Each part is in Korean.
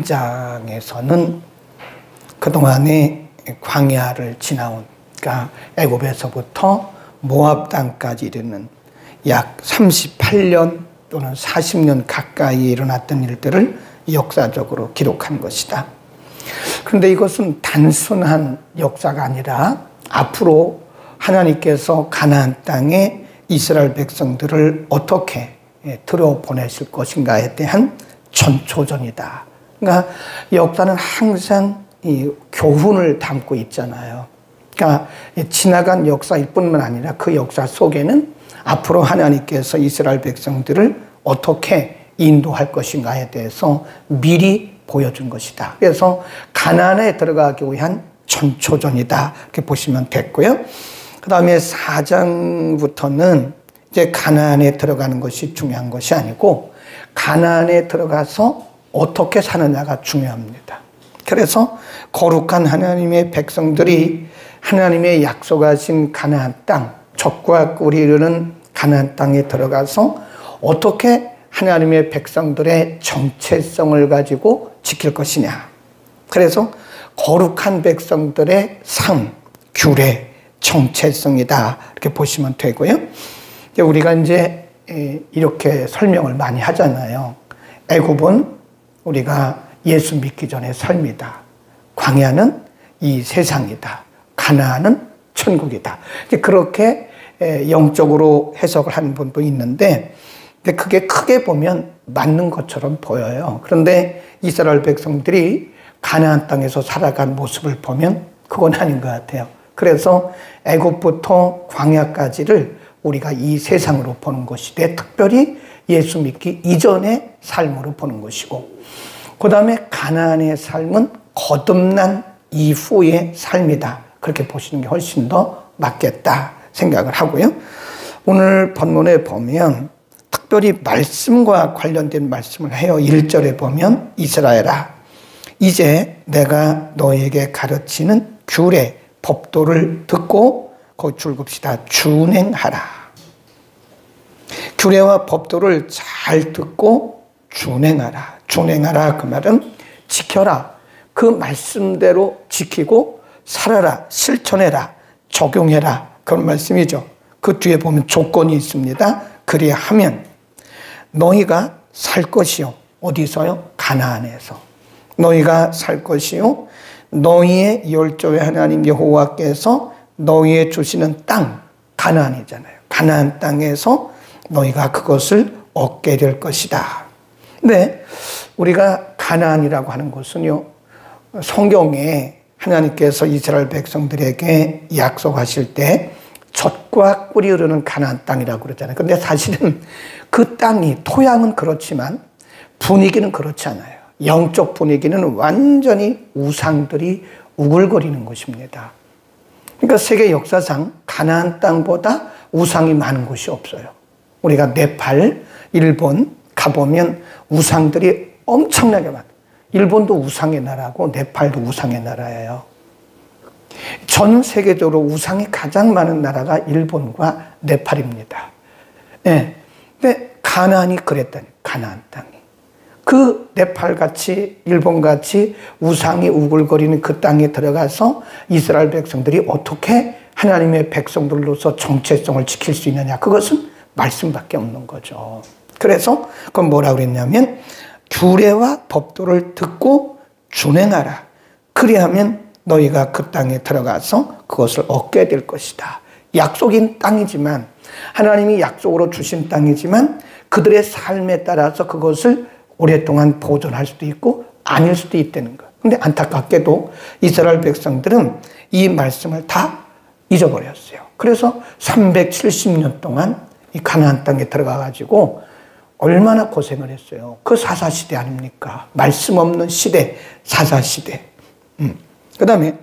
장에서는 그동안에 광야를 지나온, 그러니까 애굽에서부터 모압 땅까지 이르는 약 38년 또는 40년 가까이 일어났던 일들을 역사적으로 기록한 것이다. 그런데 이것은 단순한 역사가 아니라 앞으로 하나님께서 가나안 땅에 이스라엘 백성들을 어떻게 들어보내실 것인가에 대한 전초전이다. 그러니까 역사는 항상 이 교훈을 담고 있잖아요. 그러니까 지나간 역사일 뿐만 아니라 그 역사 속에는 앞으로 하나님께서 이스라엘 백성들을 어떻게 인도할 것인가에 대해서 미리 보여준 것이다. 그래서 가나안에 들어가기 위한 전초전이다. 이렇게 보시면 됐고요. 그 다음에 4장부터는 이제 가나안에 들어가는 것이 중요한 것이 아니고 가나안에 들어가서 어떻게 사느냐가 중요합니다. 그래서 거룩한 하나님의 백성들이 하나님의 약속하신 가나안 땅, 젖과 꿀이 흐르는 가나안 땅에 들어가서 어떻게 하나님의 백성들의 정체성을 가지고 지킬 것이냐. 그래서 거룩한 백성들의 삶, 규례, 정체성이다. 이렇게 보시면 되고요. 우리가 이제 이렇게 설명을 많이 하잖아요. 애굽은 우리가 예수 믿기 전의 삶이다. 광야는 이 세상이다. 가나안은 천국이다. 그렇게 영적으로 해석을 하는 분도 있는데 그게 크게 보면 맞는 것처럼 보여요. 그런데 이스라엘 백성들이 가나안 땅에서 살아간 모습을 보면 그건 아닌 것 같아요. 그래서 애굽부터 광야까지를 우리가 이 세상으로 보는 것이되 특별히 예수 믿기 이전의 삶으로 보는 것이고 그 다음에 가나안의 삶은 거듭난 이후의 삶이다. 그렇게 보시는 게 훨씬 더 맞겠다 생각을 하고요. 오늘 본문에 보면 특별히 말씀과 관련된 말씀을 해요. 1절에 보면 이스라엘아 이제 내가 너에게 가르치는 규례, 법도를 듣고 그 줄급시다 준행하라. 규례와 법도를 잘 듣고 준행하라. 준행하라 그 말은 지켜라. 그 말씀대로 지키고 살아라. 실천해라. 적용해라. 그런 말씀이죠. 그 뒤에 보면 조건이 있습니다. 그리하면 너희가 살 것이요. 어디서요? 가나안에서. 너희가 살 것이요. 너희의 열조의 하나님 여호와께서 너희의 주시는 땅, 가나안이잖아요. 가나안 땅에서 너희가 그것을 얻게 될 것이다. 근데 우리가 가나안이라고 하는 것은요, 성경에 하나님께서 이스라엘 백성들에게 약속하실 때 젖과 꿀이 흐르는 가나안 땅이라고 그러잖아요. 근데 사실은 그 땅이 토양은 그렇지만 분위기는 그렇지 않아요. 영적 분위기는 완전히 우상들이 우글거리는 곳입니다. 그러니까 세계 역사상 가나안 땅보다 우상이 많은 곳이 없어요. 우리가 네팔, 일본 가보면 우상들이 엄청나게 많아요. 일본도 우상의 나라고 네팔도 우상의 나라예요. 전 세계적으로 우상이 가장 많은 나라가 일본과 네팔입니다. 네. 근데 가나안이 그랬다니, 가나안 땅이. 그 네팔같이 일본같이 우상이 우글거리는 그 땅에 들어가서 이스라엘 백성들이 어떻게 하나님의 백성들로서 정체성을 지킬 수 있느냐. 그것은 말씀밖에 없는 거죠. 그래서 그건 뭐라고 그랬냐면 규례와 법도를 듣고 준행하라. 그리하면 너희가 그 땅에 들어가서 그것을 얻게 될 것이다. 약속인 땅이지만 하나님이 약속으로 주신 땅이지만 그들의 삶에 따라서 그것을 오랫동안 보존할 수도 있고 아닐 수도 있다는 거예요. 근데 안타깝게도 이스라엘 백성들은 이 말씀을 다 잊어버렸어요. 그래서 370년 동안 이 가나안 땅에 들어가가지고 얼마나 고생을 했어요. 그 사사시대 아닙니까? 말씀 없는 시대, 사사시대. 그 다음에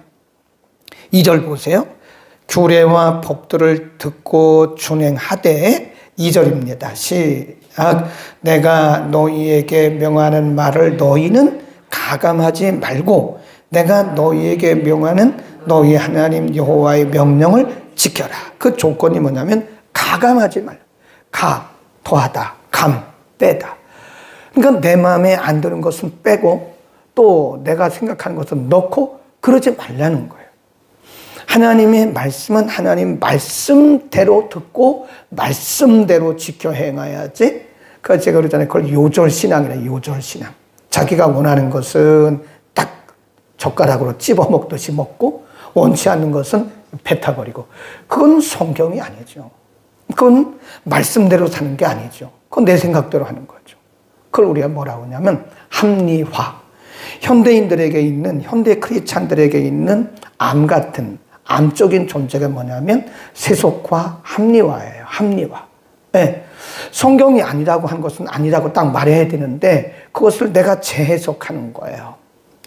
2절 보세요. 규례와 법도를 듣고 준행하되 2절입니다. 시작. 내가 너희에게 명하는 말을 너희는 가감하지 말고 내가 너희에게 명하는 너희 하나님 여호와의 명령을 지켜라. 그 조건이 뭐냐면 가감하지 말라. 가, 더하다. 감, 빼다. 그러니까 내 마음에 안 드는 것은 빼고 또 내가 생각하는 것을 넣고 그러지 말라는 거예요. 하나님의 말씀은 하나님 말씀대로 듣고 말씀대로 지켜 행해야지. 그 제가 그러잖아요. 그걸 요절신앙이라, 요절신앙. 자기가 원하는 것은 딱 젓가락으로 찝어 먹듯이 먹고 원치 않는 것은 뱉어버리고. 그건 성경이 아니죠. 그건 말씀대로 사는 게 아니죠. 그건 내 생각대로 하는 거죠. 그걸 우리가 뭐라고 하냐면 합리화. 현대인들에게 있는, 현대 크리스찬들에게 있는 암 같은, 암적인 존재가 뭐냐면 세속화, 합리화예요. 합리화. 네. 성경이 아니라고 한 것은 아니라고 딱 말해야 되는데 그것을 내가 재해석하는 거예요.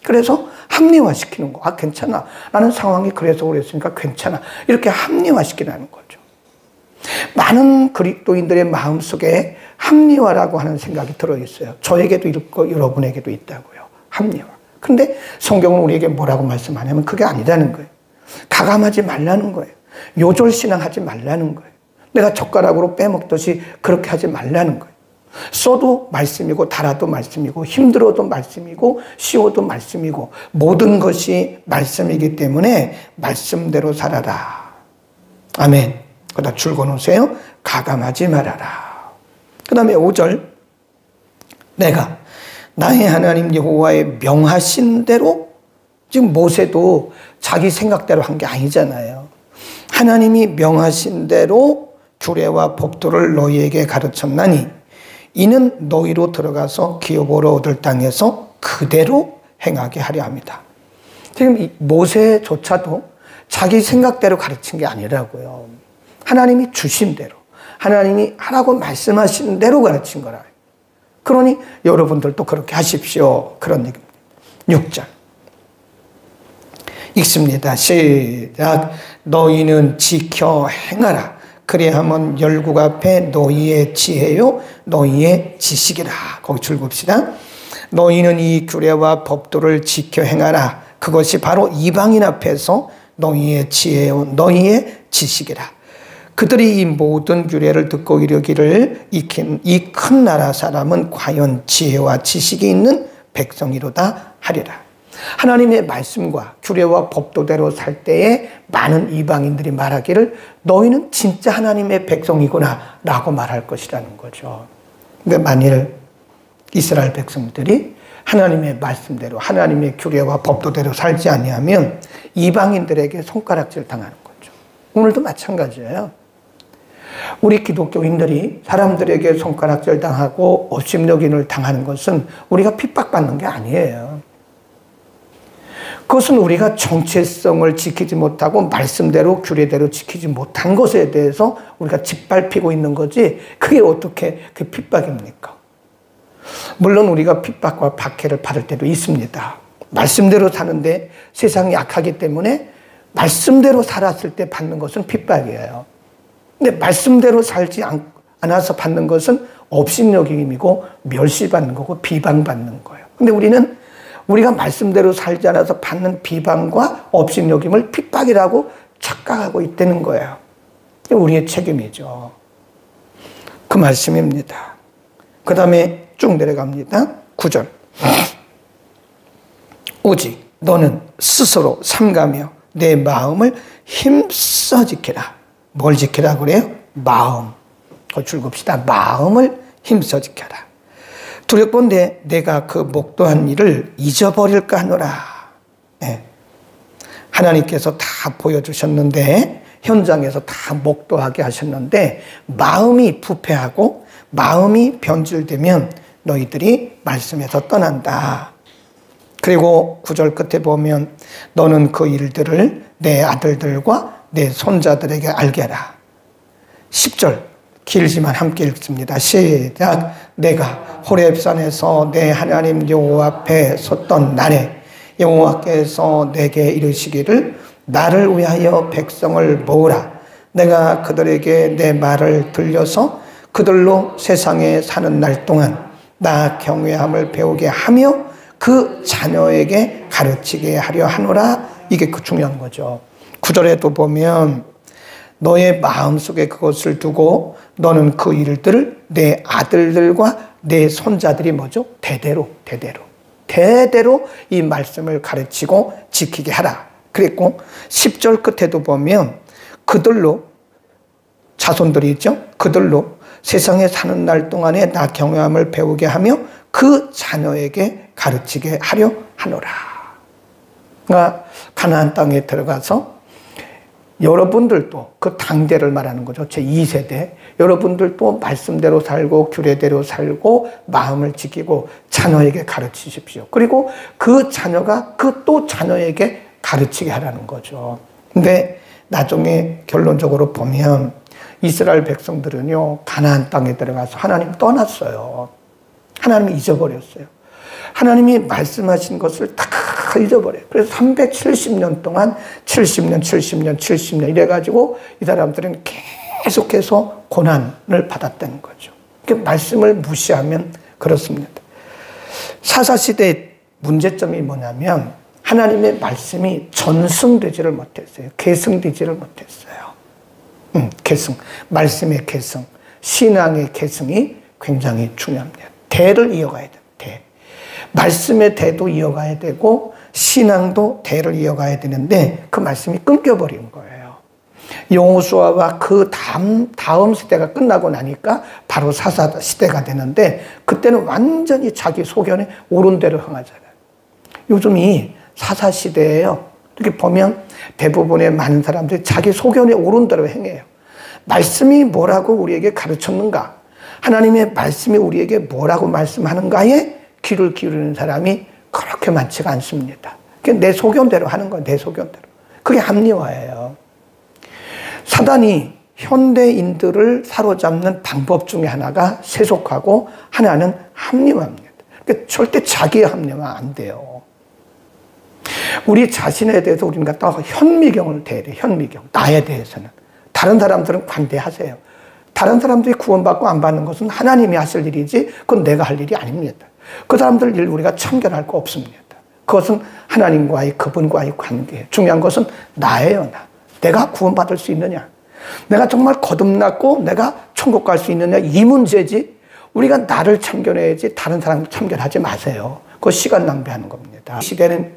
그래서 합리화시키는 거. 아, 괜찮아. 나는 상황이 그래서 그랬으니까 괜찮아. 이렇게 합리화시키라는 거죠. 많은 그리스도인들의 마음속에 합리화라고 하는 생각이 들어있어요. 저에게도 있고 여러분에게도 있다고요. 합리화. 그런데 성경은 우리에게 뭐라고 말씀하냐면 그게 아니라는 거예요. 가감하지 말라는 거예요. 요절신앙하지 말라는 거예요. 내가 젓가락으로 빼먹듯이 그렇게 하지 말라는 거예요. 써도 말씀이고 달아도 말씀이고 힘들어도 말씀이고 쉬워도 말씀이고 모든 것이 말씀이기 때문에 말씀대로 살아라. 아멘. 그러다 줄거놓으세요. 가감하지 말아라. 그 다음에 5절. 내가 나의 하나님 여호와의 명하신 대로, 지금 모세도 자기 생각대로 한 게 아니잖아요. 하나님이 명하신 대로 규례와 법도를 너희에게 가르쳤나니 이는 너희로 들어가서 기업으로 얻을 땅에서 그대로 행하게 하려 합니다. 지금 모세조차도 자기 생각대로 가르친 게 아니라고요. 하나님이 주신 대로, 하나님이 하라고 말씀하신 대로 가르친 거라. 그러니 여러분들도 그렇게 하십시오. 그런 얘기입니다. 6절 읽습니다. 시작. 너희는 지켜 행하라. 그리하면 열국 앞에 너희의 지혜요 너희의 지식이라. 거기 줄봅시다. 너희는 이 규례와 법도를 지켜 행하라. 그것이 바로 이방인 앞에서 너희의 지혜요 너희의 지식이라. 그들이 이 모든 규례를 듣고 이르기를 익힌 이 큰 나라 사람은 과연 지혜와 지식이 있는 백성이로다 하리라. 하나님의 말씀과 규례와 법도대로 살 때에 많은 이방인들이 말하기를 너희는 진짜 하나님의 백성이구나 라고 말할 것이라는 거죠. 근데 만일 이스라엘 백성들이 하나님의 말씀대로 하나님의 규례와 법도대로 살지 아니하면 이방인들에게 손가락질 당하는 거죠. 오늘도 마찬가지예요. 우리 기독교인들이 사람들에게 손가락질 당하고 업심여김을 당하는 것은 우리가 핍박받는 게 아니에요. 그것은 우리가 정체성을 지키지 못하고 말씀대로 규례대로 지키지 못한 것에 대해서 우리가 짓밟히고 있는 거지 그게 어떻게 그 핍박입니까? 물론 우리가 핍박과 박해를 받을 때도 있습니다. 말씀대로 사는데 세상이 약하기 때문에 말씀대로 살았을 때 받는 것은 핍박이에요. 근데 말씀대로 살지 않아서 받는 것은 업신여김이고 멸시받는 거고 비방받는 거예요. 근데 우리는 우리가 말씀대로 살지 않아서 받는 비방과 업신여김을 핍박이라고 착각하고 있다는 거예요. 우리의 책임이죠. 그 말씀입니다. 그 다음에 쭉 내려갑니다. 9절. 오직 너는 스스로 삼가며 내 마음을 힘써 지키라. 뭘 지키라 그래요? 마음. 줄봅시다. 마음을 힘써 지켜라. 두렵건대 내가 그 목도한 일을 잊어버릴까 하노라. 네. 하나님께서 다 보여주셨는데 현장에서 다 목도하게 하셨는데 마음이 부패하고 마음이 변질되면 너희들이 말씀에서 떠난다. 그리고 9절 끝에 보면 너는 그 일들을 내 아들들과 내 손자들에게 알게 하라. 10절 길지만 함께 읽습니다. 시작. 내가 호렙산에서 내 하나님 여호와 앞에 섰던 날에 여호와께서 내게 이르시기를 나를 위하여 백성을 모으라. 내가 그들에게 내 말을 들려서 그들로 세상에 사는 날 동안 나 경외함을 배우게 하며 그 자녀에게 가르치게 하려 하노라. 이게 그 중요한 거죠. 9절에도 보면 너의 마음속에 그것을 두고 너는 그 일들을 내 아들들과 내 손자들이 뭐죠? 대대로 대대로 이 말씀을 가르치고 지키게 하라. 그랬고 10절 끝에도 보면 그들로 자손들이 있죠. 그들로 세상에 사는 날 동안에 나 경외함을 배우게 하며 그 자녀에게 가르치게 하려 하노라. 그러니까 가나안 땅에 들어가서 여러분들도 그 당대를 말하는 거죠. 제2세대. 여러분들도 말씀대로 살고 규례대로 살고 마음을 지키고 자녀에게 가르치십시오. 그리고 그 자녀가 그 또 자녀에게 가르치게 하라는 거죠. 근데 나중에 결론적으로 보면 이스라엘 백성들은요, 가나안 땅에 들어가서 하나님 떠났어요. 하나님이 잊어버렸어요. 하나님이 말씀하신 것을 다 잊어버려요. 그래서 370년 동안 70년 이래가지고 이 사람들은 계속해서 고난을 받았다는 거죠. 그러니까 말씀을 무시하면 그렇습니다. 사사시대의 문제점이 뭐냐면 하나님의 말씀이 전승되지를 못했어요. 계승되지를 못했어요. 계승, 말씀의 계승, 신앙의 계승이 굉장히 중요합니다. 대를 이어가야 돼요. 대. 말씀의 대도 이어가야 되고 신앙도 대를 이어가야 되는데 그 말씀이 끊겨버린 거예요. 여호수아와 그 다음 시대가 끝나고 나니까 바로 사사 시대가 되는데 그때는 완전히 자기 소견에 옳은 대로 행하잖아요. 요즘이 사사 시대예요. 이렇게 보면 대부분의 많은 사람들이 자기 소견에 옳은 대로 행해요. 말씀이 뭐라고 우리에게 가르쳤는가? 하나님의 말씀이 우리에게 뭐라고 말씀하는가에 귀를 기울이는 사람이 그렇게 많지가 않습니다. 내 소견대로 하는 거예요. 내 소견대로. 그게 합리화예요. 사단이 현대인들을 사로잡는 방법 중에 하나가 세속하고 하나는 합리화입니다. 그러니까 절대 자기의 합리화 안 돼요. 우리 자신에 대해서 우리는 갖다가 현미경을 대야 돼요. 현미경. 나에 대해서는. 다른 사람들은 관대하세요. 다른 사람들이 구원받고 안 받는 것은 하나님이 하실 일이지 그건 내가 할 일이 아닙니다. 그 사람들 일 우리가 참견할 거 없습니다. 그것은 하나님과의 그분과의 관계. 중요한 것은 나예요. 나. 내가 구원받을 수 있느냐. 내가 정말 거듭났고 내가 천국 갈 수 있느냐. 이 문제지. 우리가 나를 참견해야지 다른 사람을 참견하지 마세요. 그거 시간 낭비하는 겁니다. 이 시대는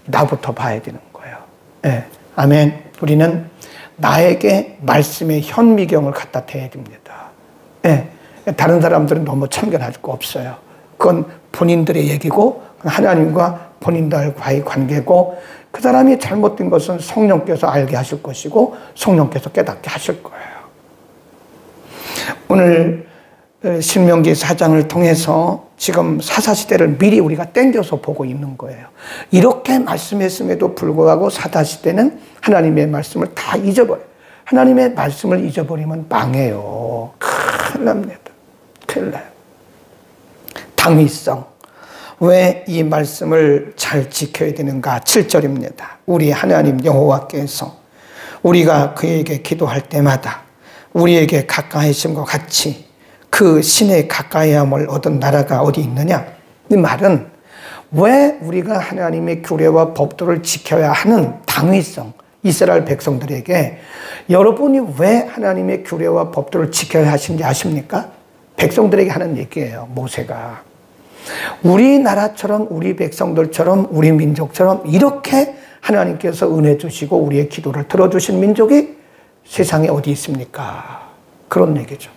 나부터 봐야 되는 거예요. 네. 아멘. 우리는 나에게 말씀의 현미경을 갖다 대야 됩니다. 네. 다른 사람들은 너무 참견할 거 없어요. 그건 본인들의 얘기고 하나님과 본인들과의 관계고 그 사람이 잘못된 것은 성령께서 알게 하실 것이고 성령께서 깨닫게 하실 거예요. 오늘 신명기 4장을 통해서 지금 사사시대를 미리 우리가 땡겨서 보고 있는 거예요. 이렇게 말씀했음에도 불구하고 사사시대는 하나님의 말씀을 다 잊어버려요. 하나님의 말씀을 잊어버리면 망해요. 큰일 납니다. 큰일 나요. 당위성. 왜 이 말씀을 잘 지켜야 되는가? 7절입니다. 우리 하나님 여호와께서 우리가 그에게 기도할 때마다 우리에게 가까이 하신 것 같이 그 신의 가까이함을 얻은 나라가 어디 있느냐? 이 말은 왜 우리가 하나님의 규례와 법도를 지켜야 하는 당위성, 이스라엘 백성들에게 여러분이 왜 하나님의 규례와 법도를 지켜야 하신지 아십니까? 백성들에게 하는 얘기예요. 모세가. 우리나라처럼 우리 백성들처럼 우리 민족처럼 이렇게 하나님께서 은혜 주시고 우리의 기도를 들어주신 민족이 세상에 어디 있습니까? 그런 얘기죠.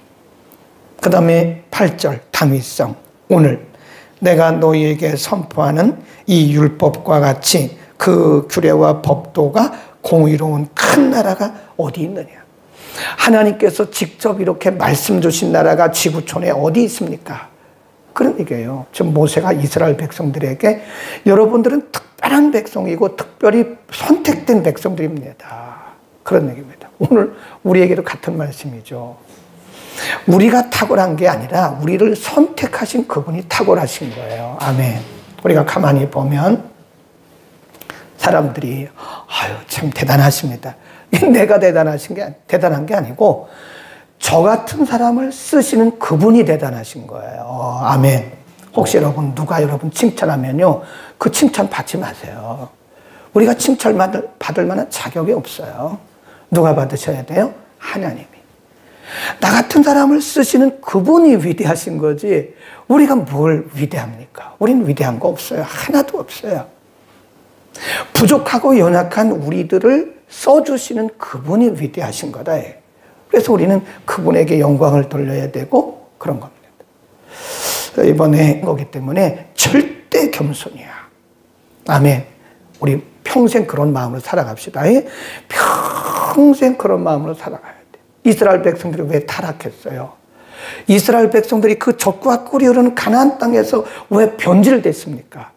그 다음에 8절 당위성. 오늘 내가 너희에게 선포하는 이 율법과 같이 그 규례와 법도가 공의로운 큰 나라가 어디 있느냐. 하나님께서 직접 이렇게 말씀 주신 나라가 지구촌에 어디 있습니까? 그런 얘기예요. 지금 모세가 이스라엘 백성들에게 여러분들은 특별한 백성이고 특별히 선택된 백성들입니다. 그런 얘기입니다. 오늘 우리에게도 같은 말씀이죠. 우리가 탁월한 게 아니라 우리를 선택하신 그분이 탁월하신 거예요. 아멘. 우리가 가만히 보면 사람들이 아유 참 대단하십니다. 내가 대단한 게 아니고 저 같은 사람을 쓰시는 그분이 대단하신 거예요. 아멘. 혹시 여러분 누가 여러분 칭찬하면요 그 칭찬 받지 마세요. 우리가 칭찬 받을 만한 자격이 없어요. 누가 받으셔야 돼요? 하나님이. 나 같은 사람을 쓰시는 그분이 위대하신 거지 우리가 뭘 위대합니까? 우린 위대한 거 없어요. 하나도 없어요. 부족하고 연약한 우리들을 써주시는 그분이 위대하신 거다. 그래서 우리는 그분에게 영광을 돌려야 되고 그런 겁니다. 이번에 거기 때문에 절대 겸손이야. 아멘. 우리 평생 그런 마음으로 살아갑시다. 평생 그런 마음으로 살아가야 돼. 이스라엘 백성들이 왜 타락했어요? 이스라엘 백성들이 그 적과 꿀이 흐르는 가나안 땅에서 왜 변질됐습니까?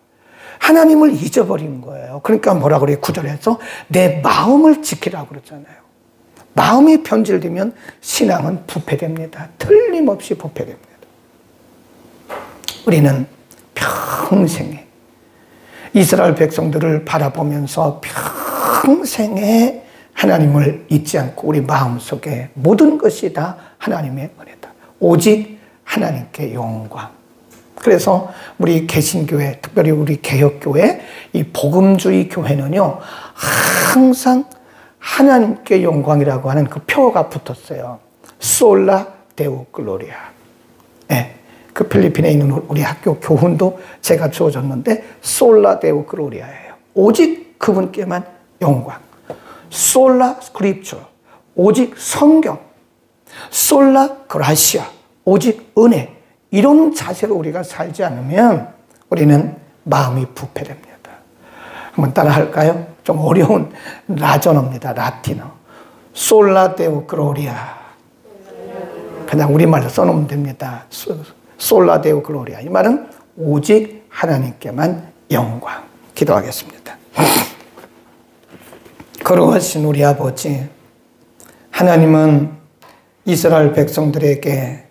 하나님을 잊어버린 거예요. 그러니까 뭐라 그래요? 9절에서 내 마음을 지키라고 그러잖아요. 마음이 변질되면 신앙은 부패됩니다. 틀림없이 부패됩니다. 우리는 평생에 이스라엘 백성들을 바라보면서 평생에 하나님을 잊지 않고 우리 마음속에 모든 것이 다 하나님의 은혜다. 오직 하나님께 영광. 그래서 우리 개신교회, 특별히 우리 개혁교회, 이 복음주의 교회는요, 항상 하나님께 영광이라고 하는 그 표어가 붙었어요. 솔라 데우 글로리아. 네, 그 필리핀에 있는 우리 학교 교훈도 제가 주어졌는데 솔라 데우 글로리아예요. 오직 그분께만 영광. 솔라 스크립처. 오직 성경. 솔라 그라시아. 오직 은혜. 이런 자세로 우리가 살지 않으면 우리는 마음이 부패됩니다. 한번 따라 할까요? 좀 어려운 라전어입니다. 라틴어. 솔라 데오 글로리아. 그냥 우리말로 써놓으면 됩니다. 솔라 데오 글로리아. 이 말은 오직 하나님께만 영광. 기도하겠습니다. 거룩하신 우리 아버지, 하나님은 이스라엘 백성들에게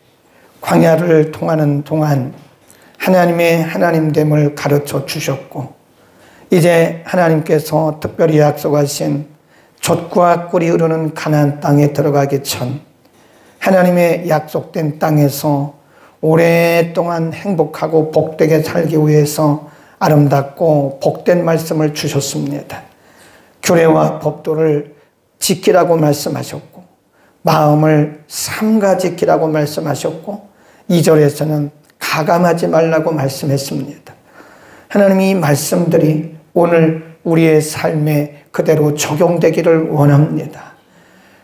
광야를 통하는 동안 하나님의 하나님됨을 가르쳐 주셨고, 이제 하나님께서 특별히 약속하신 젖과 꿀이 흐르는 가나안 땅에 들어가기 전 하나님의 약속된 땅에서 오랫동안 행복하고 복되게 살기 위해서 아름답고 복된 말씀을 주셨습니다. 규례와 법도를 지키라고 말씀하셨고, 마음을 삼가 지키라고 말씀하셨고, 2절에서는 가감하지 말라고 말씀했습니다. 하나님, 이 말씀들이 오늘 우리의 삶에 그대로 적용되기를 원합니다.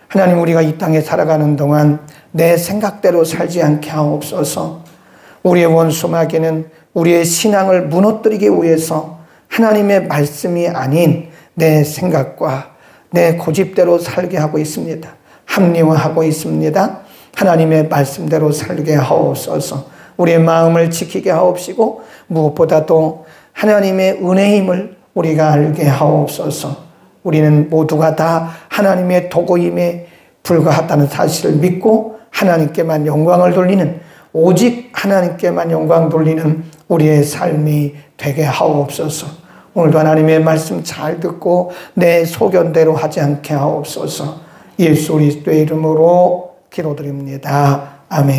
하나님, 우리가 이 땅에 살아가는 동안 내 생각대로 살지 않게 하옵소서. 우리의 원수 마귀는 우리의 신앙을 무너뜨리기 위해서 하나님의 말씀이 아닌 내 생각과 내 고집대로 살게 하고 있습니다. 합리화하고 있습니다. 하나님의 말씀대로 살게 하옵소서. 우리의 마음을 지키게 하옵시고, 무엇보다도 하나님의 은혜임을 우리가 알게 하옵소서. 우리는 모두가 다 하나님의 도구임에 불과하다는 사실을 믿고 하나님께만 영광을 돌리는, 오직 하나님께만 영광 돌리는 우리의 삶이 되게 하옵소서. 오늘도 하나님의 말씀 잘 듣고 내 소견대로 하지 않게 하옵소서. 예수 그리스도의 이름으로 기도드립니다. 아멘.